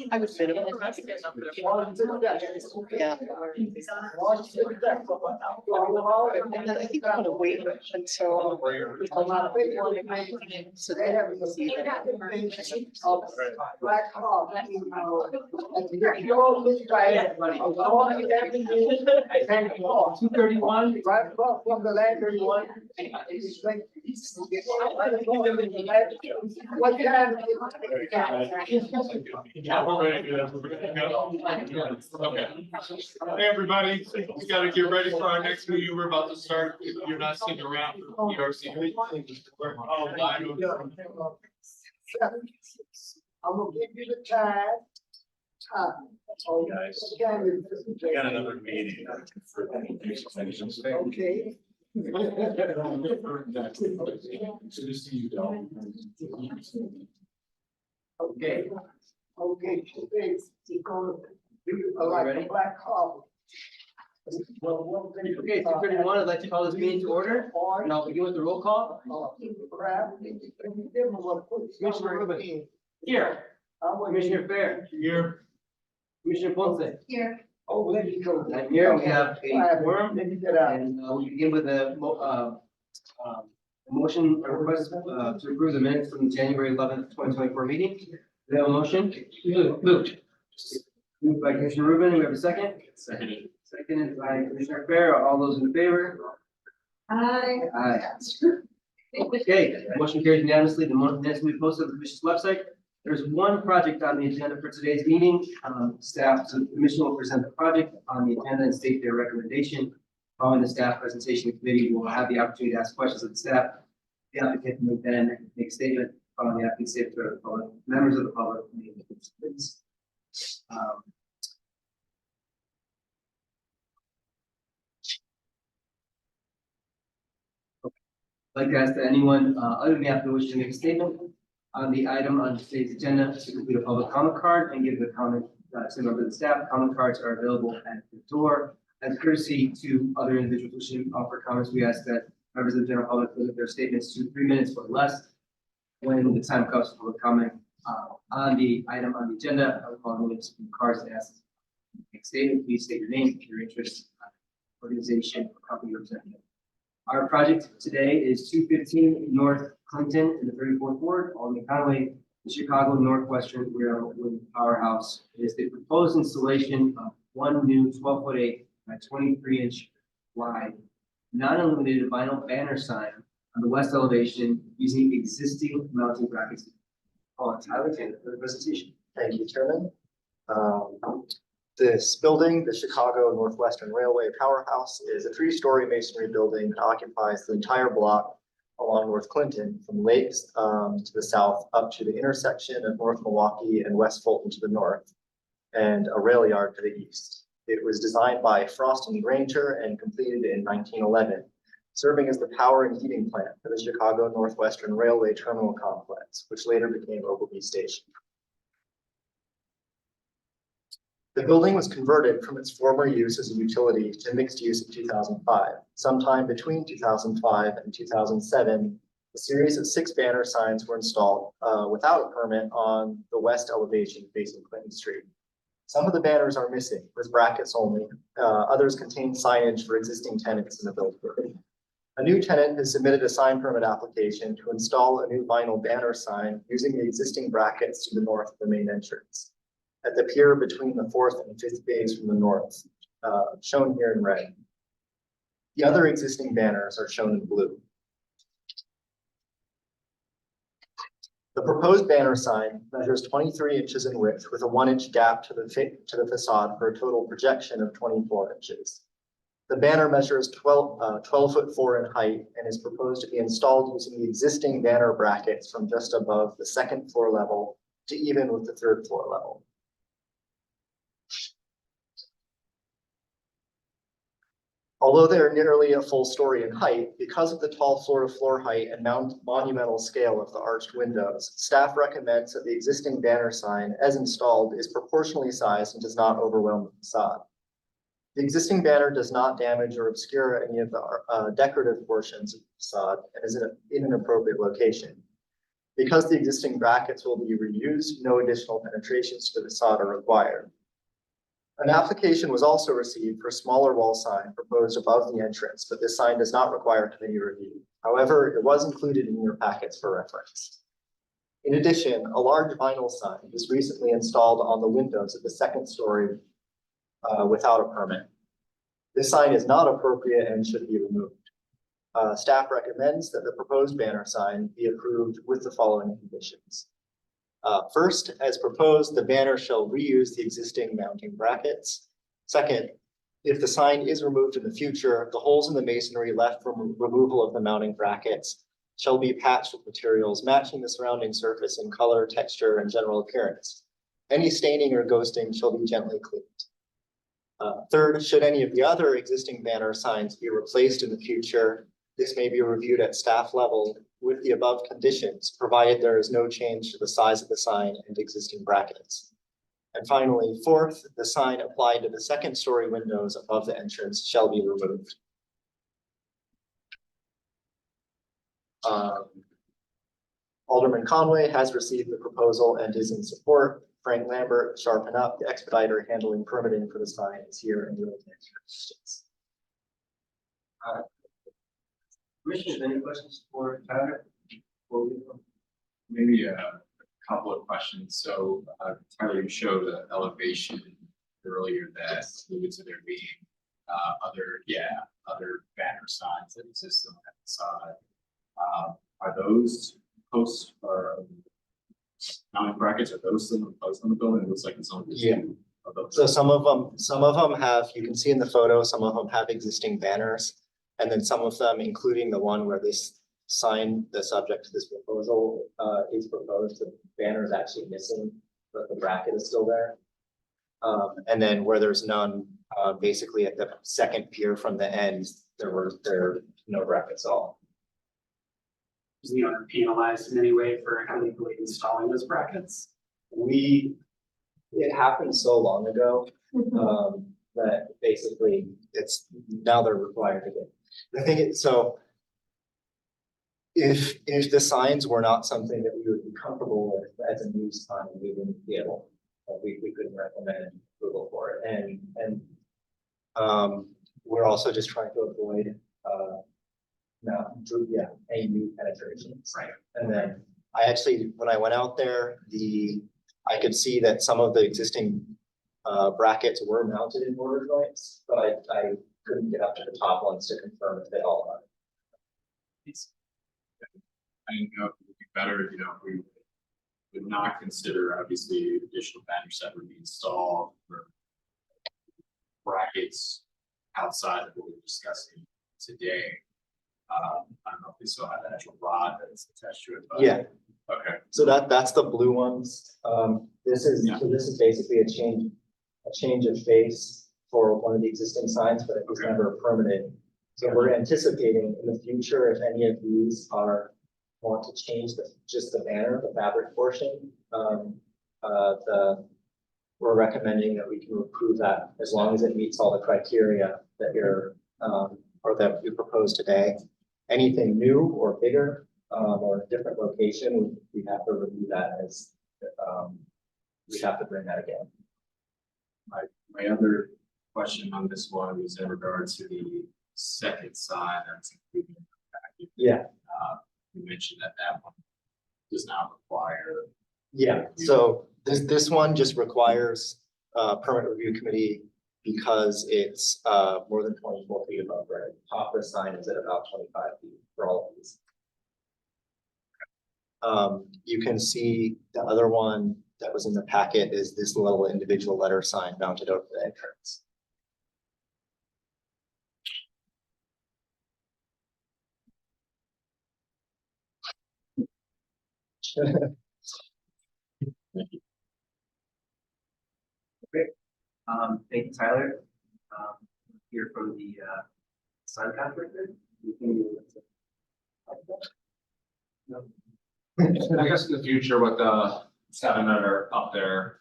I would fit it. Yeah. And then I think I'm gonna wait until. So they haven't seen that. Black Hawk. Two 31, right across from the land 31. What time? Yeah, we're ready to go. Okay. Hey, everybody, we gotta get ready for our next meeting. We're about to start. If you're not sitting around for ERC. We're all live. I'm gonna give you the time. Oh, Guys, time is- I got another meeting. Okay. Good to see you, Del. Okay. Okay, it's gonna be like a black hole. Okay, 2:31, I'd like to call this meeting to order, and I'll begin with the roll call. Commissioner Rubin. Here. Commissioner Fair. Here. Commissioner Ponce. Here. Oh, there you go. And here we have a quorum, Let me get out. and we begin with a motion, a request to approve the minutes from the January 11th, 2024 meeting. We have a motion. Moved. Moved by Commissioner Rubin, we have a second. Seconded. Seconded by Commissioner Fair, all those in favor? Hi. Aye. Okay, motion carries unanimously. The minutes will be posted on the commission's website. There's one project on the agenda for today's meeting. Staff, so the commission will present the project on the agenda and state their recommendation. Following the staff presentation, the committee will have the opportunity to ask questions of the staff. The applicant will then make a statement, following the applicant's statement to the public, members of the public. I'd like to ask that anyone other than the applicant wish to make a statement on the item on today's agenda to complete a public comment card and give the comment to a member of the staff. Comment cards are available at the door. As courtesy to other individuals wishing to offer comments, we ask that members of the general public limit their statements to 3 minutes or less. When the time comes for public comment on the item on the agenda, I will call on the cards to ask. Make a statement, please state your name, your interest, organization, or company representative. Our project today is 215 North Clinton in the 34th Ward, Albany Conway, the Chicago Northwestern Railway Powerhouse. It is the proposed installation of one new 12-foot-8 by 23-inch wide, non-illuminated vinyl banner sign on the west elevation using existing mounting brackets. Paul Tyler Taylor for the presentation. Thank you, Chairman. This building, the Chicago Northwestern Railway Powerhouse, is a 3-story masonry building that occupies the entire block along North Clinton, from Lakes to the south up to the intersection of North Milwaukee and West Fulton to the north, and a rail yard to the east. It was designed by Frost and Granger and completed in 1911, serving as the power and heating plant for the Chicago Northwestern Railway Terminal Complex, which later became Ogilvie Station. The building was converted from its former use as a utility to mixed use in 2005. Sometime between 2005 and 2007, a series of 6 banner signs were installed without a permit on the west elevation facing Clinton Street. Some of the banners are missing with brackets only. Others contain signage for existing tenants in the building. A new tenant has submitted a sign permit application to install a new vinyl banner sign using the existing brackets to the north of the main entrance, at the pier between the 4th and 5th bays from the north, shown here in red. The other existing banners are shown in blue. The proposed banner sign measures 23 inches in width with a 1-inch gap to the facade for a total projection of 24 inches. The banner measures 12'4" in height and is proposed to be installed using the existing banner brackets from just above the 2nd floor level to even with the 3rd floor level. Although they are nearly a full story in height, because of the tall floor-to-floor height and monumental scale of the arched windows, staff recommends that the existing banner sign, as installed, is proportionally sized and does not overwhelm the facade. The existing banner does not damage or obscure any of the decorative portions of the facade and is in an appropriate location. Because the existing brackets will be reused, no additional penetrations to the facade are required. An application was also received for a smaller wall sign proposed above the entrance, but this sign does not require committee review. However, it was included in your packets for reference. In addition, a large vinyl sign was recently installed on the windows of the second story without a permit. This sign is not appropriate and should be removed. Staff recommends that the proposed banner sign be approved with the following conditions. First, as proposed, the banner shall reuse the existing mounting brackets. Second, if the sign is removed in the future, the holes in the masonry left from removal of the mounting brackets shall be patched with materials matching the surrounding surface in color, texture, and general appearance. Any staining or ghosting shall be gently cleaned. Third, should any of the other existing banner signs be replaced in the future, this may be reviewed at staff level with the above conditions, provided there is no change to the size of the sign and existing brackets. And finally, fourth, the sign applied to the second story windows above the entrance shall be removed. Alderman Conway has received the proposal and is in support. Frank Lambert, Sharpen Up, the expediter handling permitting for the sign, is here and will answer questions. Commissioners, any questions for Tyler? Maybe a couple of questions. So Tyler, you showed an elevation earlier that alluded to there being other banner signs that exist on that side. Are those posts or mounting brackets, are those still posted on the building? It looks like it's only two of those. So some of them have, you can see in the photo, some of them have existing banners. And then some of them, including the one where this sign, the subject to this proposal is proposed, the banner is actually missing, but the bracket is still there. And then where there's none, basically at the second pier from the end, there are no brackets at all. Is the owner penalized in any way for illegally installing those brackets? It happened so long ago, that basically now they're required to get. The thing is, so if the signs were not something that we would be comfortable with as a new sign, we wouldn't be able, we couldn't recommend approval for it. And we're also just trying to avoid any new penetrations. Right. And then I actually, when I went out there, I could see that some of the existing brackets were mounted in mortar joints, but I couldn't get up to the top ones to confirm if they all are. I didn't know if it would be better, if we would not consider, obviously, additional banners that would be installed for brackets outside of what we're discussing today. I don't know if we still have the actual rod that is attached to it, but. Yeah. Okay. So that's the blue ones. This is basically a change of face for one of the existing signs, but it was Okay. never permitted. So we're anticipating in the future, if any of these want to change just the banner, the fabric portion, we're recommending that we can approve that as long as it meets all the criteria that or that we propose today. Anything new or bigger, or a different location, we have to review that as, we have to bring that again. My other question on this one was in regards to the second sign that's included in the package. Yeah. You mentioned that one does not require. Yeah, so this one just requires permit review committee because it's more than 24 feet above grade. Top of the sign is at about 25 feet for all of these. You can see the other one that was in the packet is this little individual letter sign mounted over the entrance. Thank you, Tyler. Hear from the sign contract there? You think I guess in the future with the 7 that are up there,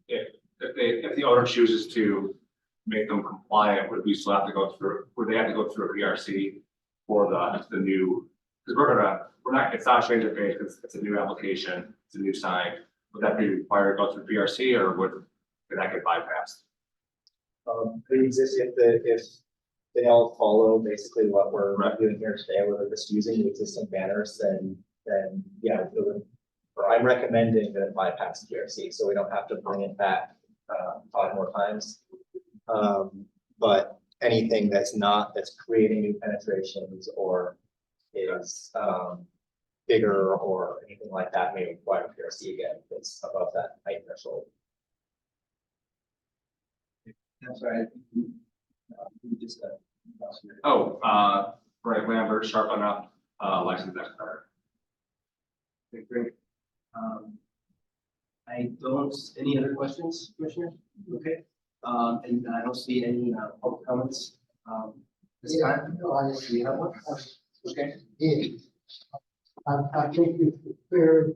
if the owner chooses to make them compliant, would we still have to go through, would they have to go through a PRC for the new? Because we're not, it's not a change of base, it's a new application, it's a new sign. Would that be required to go through PRC or could that get bypassed? They exist if they all follow basically what we're doing here today, whether it's using the existing banners, then yeah, or I'm recommending that it bypass PRC, so we don't have to bring it back 5 more times. But anything that's creating new penetrations or is bigger or anything like that may require PRC again, if it's above that height threshold. That's right. We just, Right, Lambert, sharpen up, license expert. okay, great. I don't, any other questions, Commissioner? Okay, and I don't see any public comments. This time, we have one. Okay. Yeah. I think it's fair,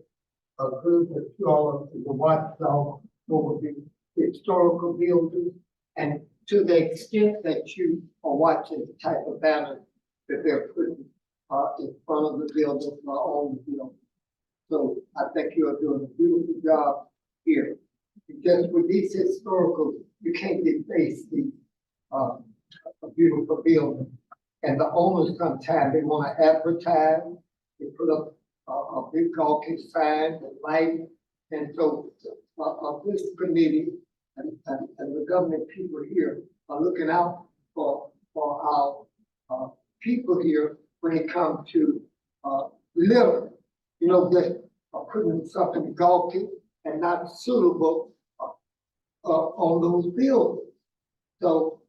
good that you all the watchdog over the historical buildings. And to the extent that you are watching the type of banner that they're putting in front of the building, on the building. So I think you are doing a beautiful job here. Just with these historical, you can't deface the a beautiful building. And the owners sometimes they want to advertise, they put up a big gawky sign and light. And so this committee and the government people here are looking out for our people here when it comes to litter. You know, just putting something gawky and not suitable on those buildings. So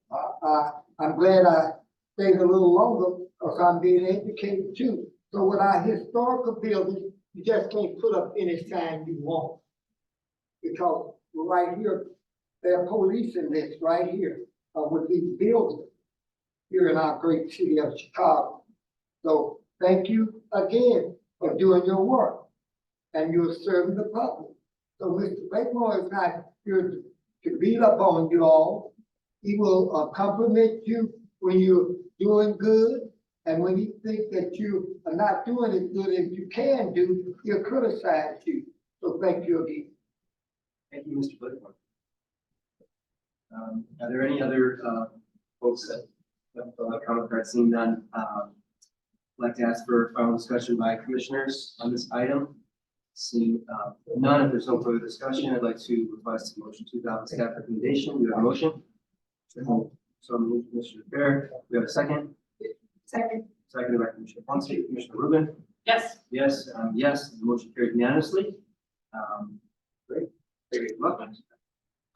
I'm glad I stayed a little longer because I'm being educated too. So with our historical buildings, you just can't put up any sign you want. Because right here, there are police in this right here with these buildings here in our great city of Chicago. So thank you again for doing your work and you're serving the public. So Mr. Blakemore is not here to beat up on you all. He will compliment you when you're doing good, and when he thinks that you are not doing as good as you can do, he'll criticize you. So thank you again. Thank you, Mr. Blakemore. Are there any other folks that have a comment card? Seeing none, I'd like to ask for final discussion by commissioners on this item. Seeing none, if there's no further discussion, I'd like to request a motion to adopt the staff recommendation. We have a motion. So moved, Commissioner Fair. We have a second. Second. Seconded by Commissioner Fontaine. Commissioner Rubin. Yes. Yes, yes, the motion carried unanimously. Great. Very well.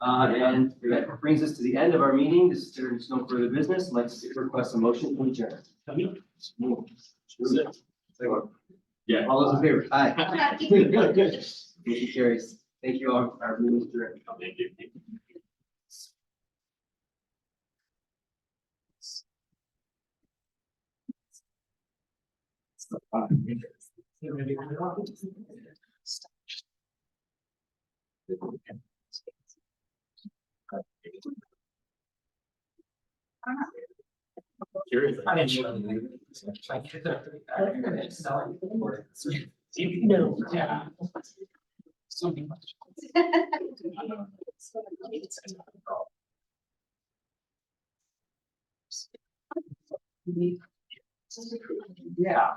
And that brings us to the end of our meeting. There is no further business. Let's request a motion to adjourn. Yeah. All those in favor? Aye. Motion carries. Thank you all. Our meeting is adjourned. Thank you. Curious. No, yeah. Yeah.